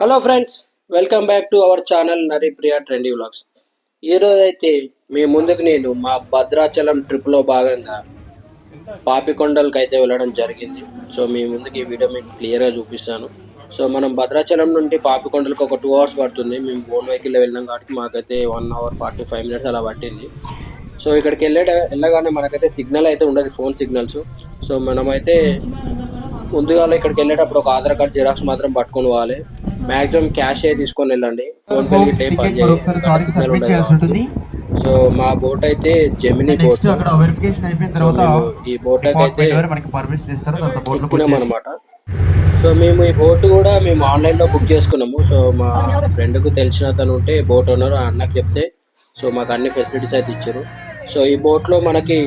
Hello friends, welcome back to our channel Naripriya trendy vlogs. ఈరోజు అయితే మీ ముందుకు నేను మా భద్రాచలం ట్రిప్లో భాగంగా పాపికొండలకి అయితే వెళ్ళడం జరిగింది. సో మీ ముందుకు ఈ వీడియో మీకు క్లియర్గా చూపిస్తాను. సో మనం భద్రాచలం నుండి పాపికొండలకు ఒక 2 hours పడుతుంది. మేము ఓన్ వెహికల్లో వెళ్ళాం కాబట్టి మాకైతే 1 hour 45 minutes అలా పట్టింది. సో ఇక్కడికి వెళ్ళగానే మనకైతే సిగ్నల్ అయితే ఉండదు, ఫోన్ సిగ్నల్స్. సో మనమైతే ముందుగా ఇక్కడికి వెళ్ళేటప్పుడు ఒక ఆధార్ కార్డ్ జిరాక్స్ మాత్రం పట్టుకొని పోవాలి. మ్యాక్సిమం క్యాష్ అయితే తీసుకొని వెళ్ళండి, ఫోన్ పే గిట్టే పని చేయాలి, సిగ్నల్ ఉండదు. సో మా బోట్ అయితే జెమినీ బోట్. ఈ బోట్ అయితే ఎక్కున్నాం అనమాట. సో మేము ఈ బోట్ కూడా మేము ఆన్లైన్లో బుక్ చేసుకున్నాము. సో మా ఫ్రెండ్కు తెలిసిన అతను ఉంటే బోట్ ఓనర్, అన్నకు చెప్తే సో మాకు అన్ని ఫెసిలిటీస్ అయితే ఇచ్చారు. సో ఈ బోట్లో మనకి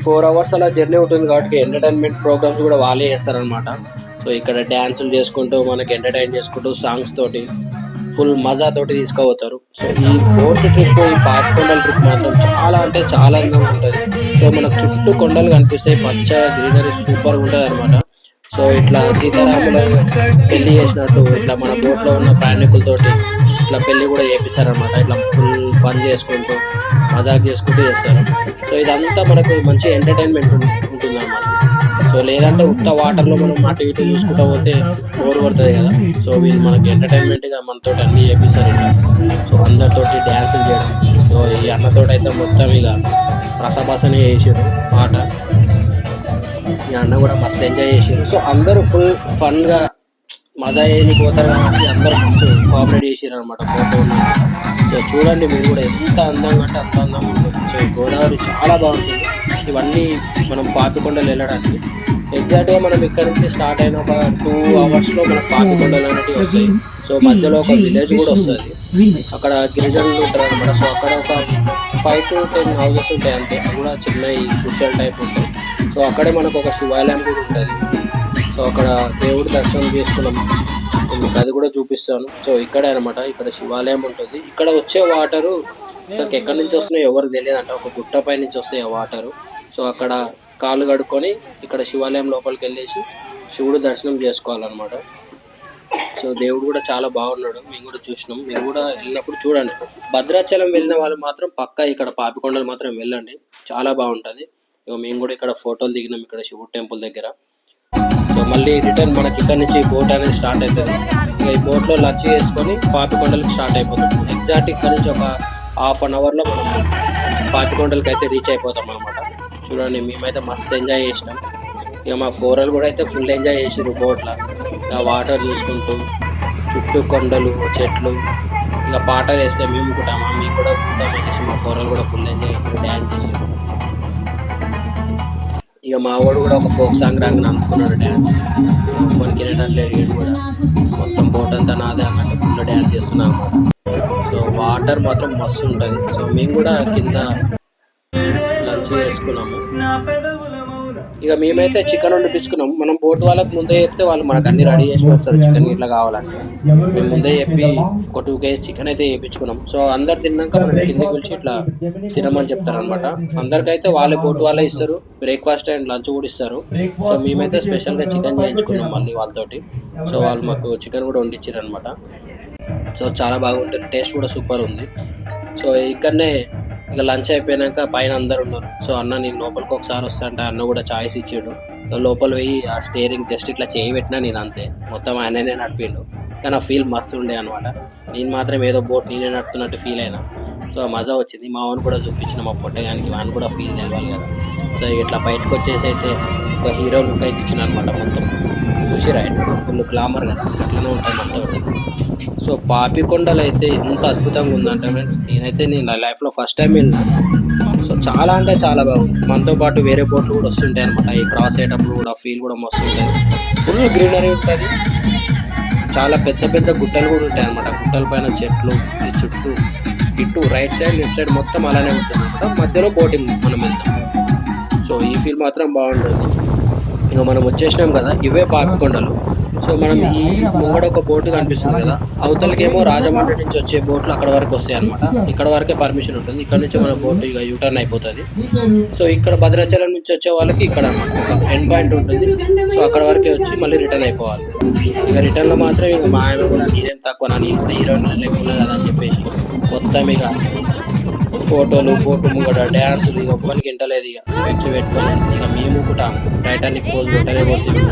4 hours అలా జర్నీ ఉంటుంది కాబట్టి ఎంటర్టైన్మెంట్ ప్రోగ్రామ్స్ కూడా వాళ్ళే చేస్తారనమాట. సో ఇక్కడ డ్యాన్సులు చేసుకుంటూ మనకి ఎంటర్టైన్ చేసుకుంటూ సాంగ్స్ తోటి ఫుల్ మజా తోటి తీసుకుపోతారు. సో ఈ బోట్ ట్రిప్, ఈ పాపికొండల ట్రిప్ మాత్రం చాలా అంటే చాలా అందంగా ఉంటుంది. సో మనకు చుట్టూ కొండలు కనిపిస్తాయి, పచ్చ గ్రీనరీ సూపర్గా ఉంటుంది అనమాట. సో ఇట్లా సీతారాములు పెళ్లి చేసినట్టు ఇట్లా మన బోట్లో ఉన్న ప్రయాణికులతోటి ఇట్లా పెళ్లి కూడా చేపిస్తారనమాట. ఇట్లా ఫుల్ ఫన్ చేసుకుంటూ మజాక్ చేసుకుంటూ చేస్తారు. సో ఇదంతా మనకు మంచి ఎంటర్టైన్మెంట్ ఉంటుంది అన్నమాట. సో లేదంటే ఉత్త వాటర్లో మనం అటు ఇటు చూసుకుంటూ పోతే బోర్ పడుతుంది కదా. సో వీళ్ళు మనకి ఎంటర్టైన్మెంట్గా మనతో అన్నీ చేపిస్తారు. ఇట్లా సో అందరితోటి డ్యాన్సులు చేయడం. సో ఈ అన్నతోటి అయితే మొత్తం ఇక రసబసనే చేసారు పాట. ఈ అన్న కూడా మస్తు ఎంజాయ్ చేసారు. సో అందరూ ఫుల్ ఫన్గా మజా చేయడానికి పోతారు కాబట్టి అందరూ మస్తు కోఆపరేట్ చేసారు అనమాట ఫోటో. సో చూడండి మీరు కూడా ఎంత అందంగా అంటే అంత అందంగా ఉంటుంది. సో ఈ గోదావరి చాలా బాగుంటుంది. ఇవన్నీ మనం పాపికొండలు వెళ్ళడానికి ఎగ్జాక్ట్గా మనం ఇక్కడ నుంచి స్టార్ట్ అయిన ఒక 2 hours మనకు పాపికొండలు అనేవి వస్తాయి. సో మధ్యలో ఒక విలేజ్ కూడా వస్తుంది, అక్కడ గిరిజనులు ఉంటారు అనమాట. సో అక్కడ ఒక 5 to 10 houses ఉంటాయి అంతే, అది కూడా చిన్న ఈ గుడిసెల టైప్ ఉంటాయి. సో అక్కడే మనకు ఒక శివాలయం కూడా ఉంటుంది. సో అక్కడ దేవుడి దర్శనం చేసుకున్నాం, మీకు అది కూడా చూపిస్తాను. సో ఇక్కడే అనమాట, ఇక్కడ శివాలయం ఉంటుంది. ఇక్కడ వచ్చే వాటరు అసలు ఎక్కడి నుంచి వస్తున్నాయో ఎవరికి తెలియదు అంట, ఒక గుట్ట పై నుంచి వస్తాయి ఆ వాటరు. సో అక్కడ కాళ్ళు కడుక్కొని ఇక్కడ శివాలయం లోపలికి వెళ్ళేసి శివుడు దర్శనం చేసుకోవాలన్నమాట. సో దేవుడు కూడా చాలా బాగున్నాడు, మేము కూడా చూసినాం. మీరు కూడా వెళ్ళినప్పుడు చూడండి. భద్రాచలం వెళ్ళిన వాళ్ళు మాత్రం పక్కా ఇక్కడ పాపికొండలు మాత్రం వెళ్ళండి, చాలా బాగుంటుంది. మేము కూడా ఇక్కడ ఫోటోలు దిగినాం ఇక్కడ శివుడు టెంపుల్ దగ్గర. సో మళ్ళీ రిటర్న్ మనకి ఇక్కడ నుంచి బోట్ అనేది స్టార్ట్ అవుతుంది. ఇక ఈ బోట్లో లంచ్ చేసుకొని పాపికొండలకి స్టార్ట్ అయిపోతాం. ఎగ్జాక్ట్ ఇక్కడ నుంచి ఒక 1/2 hourలో మనం పాపికొండలకి అయితే రీచ్ అయిపోతాం అనమాట. చూడండి మేమైతే మస్తు ఎంజాయ్ చేసినాం. ఇక మా కూరలు కూడా అయితే ఫుల్ ఎంజాయ్ చేసారు బోట్లో. ఇక వాటర్ చూసుకుంటూ చుట్టూ కొండలు చెట్లు, ఇక పాటలు వేస్తే మేము కూడా మీకు కూడా చేసి మా కూరలు కూడా ఫుల్ ఎంజాయ్ చేసారు, డ్యాన్స్ చేసారు. ఇక మా వాడు కూడా ఒక ఫోక్ సాంగ్ రాగానే అందుకున్నాడు డ్యాన్స్. మనకి లేదు కూడా మొత్తం బోట్ అంతా నాదే అన్నట్టు ఫుల్ డ్యాన్స్ చేస్తున్నాం అన్నమాట. సో వాటర్ మాత్రం మస్తు ఉంటుంది. సో మేము కూడా కింద లంచ్ చేసుకున్నాము. ఇక మేమైతే చికెన్ వండిపించుకున్నాం. మనం బోట్ వాళ్ళకి ముందే చెప్తే వాళ్ళు మనకు అన్ని రెడీ చేసి పెడతారు, చికెన్ ఇట్లా కావాలంటే. మేము ముందే చెప్పి ఒక 2 kg చికెన్ అయితే వేయించుకున్నాం. సో అందరు తిన్నాక మనం కిందకి పిలిచి ఇట్లా తినమని చెప్తారనమాట. అందరికైతే వాళ్ళే బోట్ వాళ్ళే ఇస్తారు, బ్రేక్ఫాస్ట్ అండ్ లంచ్ కూడా ఇస్తారు. సో మేమైతే స్పెషల్గా చికెన్ చేయించుకున్నాం మళ్ళీ వాళ్ళతోటి. సో వాళ్ళు మాకు చికెన్ కూడా వండిచ్చారు అనమాట. సో చాలా బాగుంటుంది, టేస్ట్ కూడా సూపర్ ఉంది. సో ఇక్కడనే ఇక లంచ్ అయిపోయాక పైన అందరు ఉన్నారు. సో అన్న నేను లోపలికి ఒకసారి వస్తా అంటే అన్న కూడా ఛాయిస్ ఇచ్చాడు. సో లోపల పోయి ఆ స్టీరింగ్ జస్ట్ ఇట్లా చేయి పెట్టినా నేను అంతే, మొత్తం ఆయననే నడిపిండు. కానీ ఆ ఫీల్ మస్తు ఉండే అనమాట. నేను మాత్రం ఏదో బోట్ నేనే నడుపుతున్నట్టు ఫీల్ అయినా. సో మజా వచ్చింది. మా వాడిని కూడా చూపించిన మా పొట్టగానికి, వాడిని కూడా ఫీల్ తెలవాలి కదా. సో ఇట్లా బయటకు వచ్చేసి అయితే ఒక హీరో లుక్ అయితే ఇచ్చిన అనమాట. మొత్తం చూసిరా ఫుల్ గ్లామర్ కదా, అట్లనే ఉంటాయి మొత్తం. సో పాపికొండలు అయితే ఎంత అద్భుతంగా ఉందంటే ఫ్రెండ్స్, నేనైతే నా లైఫ్లో ఫస్ట్ టైం వెళ్ళాను. సో చాలా అంటే చాలా బాగుంది. మనతో పాటు వేరే బోట్లు కూడా వస్తుంటాయి అనమాట. ఈ క్రాస్ అయ్యేటప్పుడు కూడా ఫీల్ కూడా మస్తు ఉంటుంది. ఫుల్ గ్రీనరీ ఉంటుంది, చాలా పెద్ద పెద్ద గుట్టలు కూడా ఉంటాయి అనమాట. గుట్టల పైన చెట్లు, ఈ చుట్టూ ఇటు రైట్ సైడ్ లెఫ్ట్ సైడ్ మొత్తం అలానే ఉంటుంది అనమాట. మధ్యలో బోటింగ్ మనం వెళ్తాం. సో ఈ ఫీల్ మాత్రం బాగుంటుంది. ఇక మనం వచ్చేసినాం కదా, ఇవే పాపికొండలు. సో మనం ఈ ముంగడ ఒక బోటు కనిపిస్తుంది కదా, అవతలకేమో రాజమండ్రి నుంచి వచ్చే బోట్లు అక్కడ వరకు వస్తాయి అనమాట. ఇక్కడ వరకే పర్మిషన్ ఉంటుంది. ఇక్కడ నుంచి మన బోట్ ఇక యూటర్న్ అయిపోతుంది. సో ఇక్కడ భద్రాచలం నుంచి వచ్చే వాళ్ళకి ఇక్కడ ఒక ఎండ్ పాయింట్ ఉంటుంది. సో అక్కడ వరకే వచ్చి మళ్ళీ రిటర్న్ అయిపోవాలి. ఇక రిటర్న్లో మాత్రం ఇక మా ఆయన కూడా నేనేం తక్కువ, నేను కూడా హీరోయిన్ లేకుండా కదా అని చెప్పేసి మొత్తం ఇక ఫోటోలు, బోటు ముంగడ డ్యాన్సులు, ఇక ఒప్పనికి ఇంటలేదు. ఇక స్పెక్స్ పెట్టుకొని ఇక మేము కూడా టైటానిక్ పోజ్ పెట్టనే పోతున్నాం.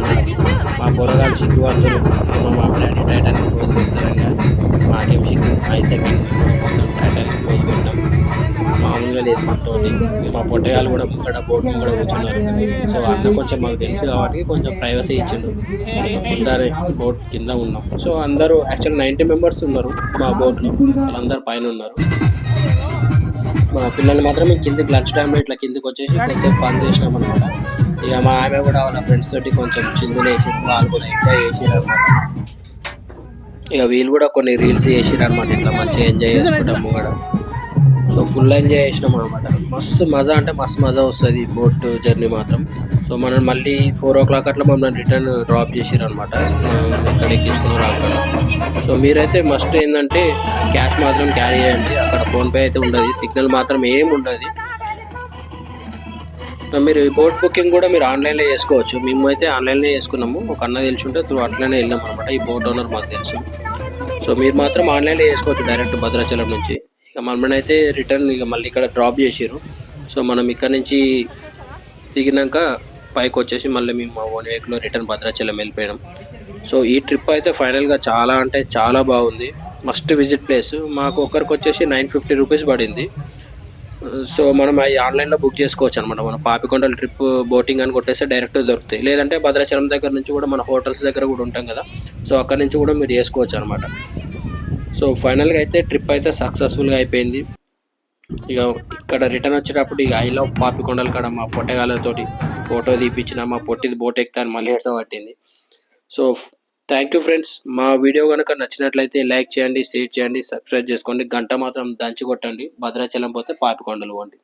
మా పొరగాలు సిగ్గుపడుతున్నారు, మా డాడీ టైటానిక్ పోజ్ పెడతారని. మాకేం సిగ్గు అయితే టైటానిక్ పోజ్ పెట్టాం. మామూలుగా లేదు మనతోటి. మా పొట్టగాలు కూడా ముంగడ బోట్ ముంగడ కూర్చున్నారు. సో అన్న కొంచెం మాకు తెలుసు కాబట్టి కొంచెం ప్రైవసీ ఇచ్చిండు. అందరూ బోట్ కింద ఉన్నాం. సో అందరూ యాక్చువల్ 90 మెంబర్స్ ఉన్నారు మా బోట్లో, వాళ్ళందరూ పైన ఉన్నారు. మా పిల్లలు మాత్రం కిందకి లంచ్ టైంలో ఇట్లా కిందకి వచ్చేసి కొంచెం ఫన్ చేసినాం అనమాట. ఇక మా ఆమె కూడా వాళ్ళ ఫ్రెండ్స్ తోటి కొంచెం చిందులు వేసి వాళ్ళు కూడా ఎంజాయ్ చేసిరు అనమాట. ఇక వీళ్ళు కూడా కొన్ని రీల్స్ చేసిరు అనమాట. ఇట్లా మంచిగా ఎంజాయ్ చేసుకుంటాము కూడా. సో ఫుల్ ఎంజాయ్ చేసినాం అనమాట. మస్తు మజా అంటే మస్తు మజా వస్తుంది బోట్ జర్నీ మాత్రం. సో మనం మళ్ళీ 4 o'clock అట్లా మమ్మల్ని రిటర్న్ డ్రాప్ చేసిరు అనమాట. ఇక్కడ ఎక్కించుకున్నారు అక్కడ. సో మీరైతే మస్ట్ ఏంటంటే క్యాష్ మాత్రం క్యారీ చేయండి. అక్కడ ఫోన్పే అయితే ఉండదు, సిగ్నల్ మాత్రం ఏం ఉండదు. మీరు ఈ బోట్ బుకింగ్ కూడా మీరు ఆన్లైన్లో చేసుకోవచ్చు. మేము అయితే ఆన్లైన్లో చేసుకున్నాము. ఒక అన్న తెలిసి ఉంటే అట్లనే వెళ్ళాం అనమాట. ఈ బోట్ ఓనర్ మాకు తెలుసు. సో మీరు మాత్రం ఆన్లైన్లో చేసుకోవచ్చు డైరెక్ట్ భద్రాచలం నుంచి. ఇక మనమని అయితే రిటర్న్ ఇక మళ్ళీ ఇక్కడ డ్రాప్ చేసారు. సో మనం ఇక్కడ నుంచి దిగినాక పైకి వచ్చేసి మళ్ళీ మేము మా 1 weekలో రిటర్న్ భద్రాచలం వెళ్ళిపోయాం. సో ఈ ట్రిప్ అయితే ఫైనల్గా చాలా అంటే చాలా బాగుంది. Must visit place. మాకు ఒకరికి వచ్చేసి 950 రూపీస్ పడింది. సో మనం అవి ఆన్లైన్లో బుక్ చేసుకోవచ్చు అనమాట. మన పాపికొండల ట్రిప్ బోటింగ్ అని కొట్టేస్తే డైరెక్ట్ దొరుకుతాయి. లేదంటే భద్రాచలం దగ్గర నుంచి కూడా మన హోటల్స్ దగ్గర కూడా ఉంటాం కదా, సో అక్కడ నుంచి కూడా మీరు చేసుకోవచ్చు అనమాట. సో ఫైనల్గా అయితే ట్రిప్ అయితే సక్సెస్ఫుల్గా అయిపోయింది. ఇక ఇక్కడ రిటర్న్ వచ్చేటప్పుడు ఇక ఐ లవ్ పాపికొండల కాడ మా పొట్టగాలతోటి ఫోటో తీపిచ్చిన. మా పొట్టిది బోట్ ఎక్కుతాను మళ్ళీ ఎడస పట్టింది. So thank you friends. మా వీడియో కనుక నచ్చినట్లయితే లైక్ చేయండి, షేర్ చేయండి, సబ్స్క్రైబ్ చేసుకోండి. గంట మాత్రం దంచి కొట్టండి. భద్రాచలం పోతే పాపికొండలు పోండి.